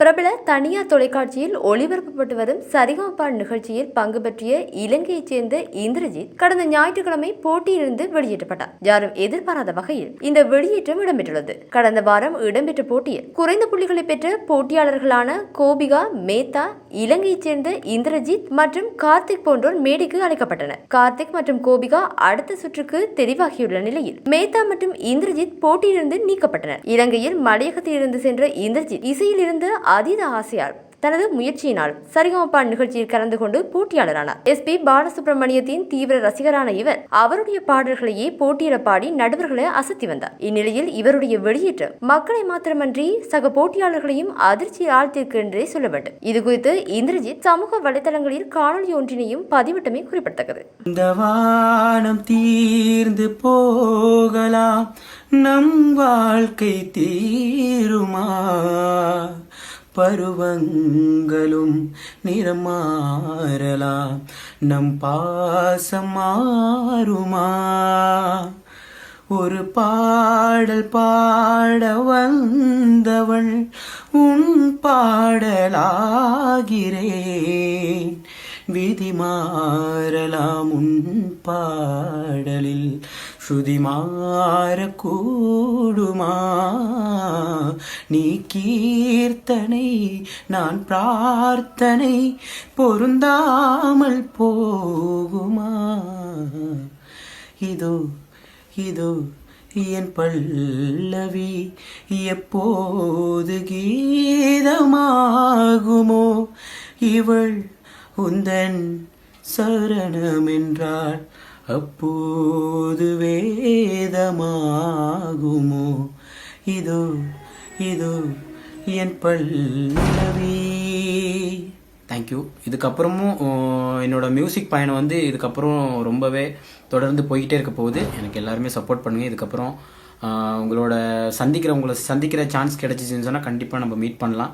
பிரபல தனியார் தொலைக்காட்சியில் ஒளிபரப்பப்பட்டு வரும் சரிகமபா நிகழ்ச்சியில் பங்கு பெற்றிய இலங்கையைச் சேர்ந்த இந்திரஜித் கடந்த ஞாயிற்றுக்கிழமை போட்டியிலிருந்து வெளியேற்றப்பட்டார். யாரும் எதிர்பாராத வகையில் இந்த வெளியேற்றம் இடம்பெற்றுள்ளது. கடந்த வாரம் இடம்பெற்ற போட்டியில் குறைந்த புள்ளிகளை பெற்ற போட்டியாளர்களான கோபிகா, மேத்தா, இலங்கையைச் சேர்ந்த இந்திரஜித் மற்றும் கார்த்திக் போன்றோர் மேடைக்கு அழைக்கப்பட்டனர். கார்த்திக் மற்றும் கோபிகா அடுத்த சுற்றுக்கு தெரிவாகியுள்ள நிலையில் மேத்தா மற்றும் இந்திரஜித் போட்டியிலிருந்து நீக்கப்பட்டனர். இலங்கையில் மலையகத்தில் இருந்து சென்ற இந்திரஜித் இசையில் இருந்து அதீத ஆசையால் தனது முயற்சியினால் சரிகமபா நிகழ்ச்சியில் கலந்து கொண்டு போட்டியாளரானார். SP பாலசுப்ரமணியத்தின் தீவிர ரசிகரான இவர் அவருடைய பாடல்களையே போட்டியிட பாடி நடுவர்களை அசத்தி வந்தார். இந்நிலையில் இவருடைய வெளியேற்றம் மக்களை மாத்திரமன்றி சக போட்டியாளர்களையும் அதிர்ச்சி ஆழ்த்திற்கு என்றே சொல்ல வேண்டும். இதுகுறித்து இந்திரஜித் சமூக வலைதளங்களில் காணொலி ஒன்றினையும் பதிவிட்டமை குறிப்பிடத்தக்கது. இந்த வானம் தீர்ந்து போகலாம், நம் வாழ்க்கை தீருமா, பருவங்களும் நிறம் மாறலாம், நம் பாசம் மாறுமா, ஒரு பாடல் பாட வந்தவள் உன் பாடலாகிறேன், விதி மாறலாம் உன் பாடலில் ஸ்ருதி மாறக்கூடுமா, நீ கீர்த்தனை நான் பிரார்த்தனை பொருந்தாமல் போகுமா, இதோ இதோ என் பல்லவி எப்போது கீதமாகுமோ, இவள் உந்தன் சரணம் என்றாள் அப்போது வேதமாகுமோ, இதோ இதோ என் பல்லவி. தேங்க்யூ. இதுக்கப்புறமும் என்னோட மியூசிக் பயணம் வந்து இதுக்கப்புறம் ரொம்பவே தொடர்ந்து போய்கிட்டே இருக்க போகுது. எனக்கு எல்லாருமே சப்போர்ட் பண்ணுங்கள். இதுக்கப்புறம் உங்களை சந்திக்கிற சான்ஸ் கிடைச்சிச்சுன்னு சொன்னால் கண்டிப்பாக நம்ம மீட் பண்ணலாம்.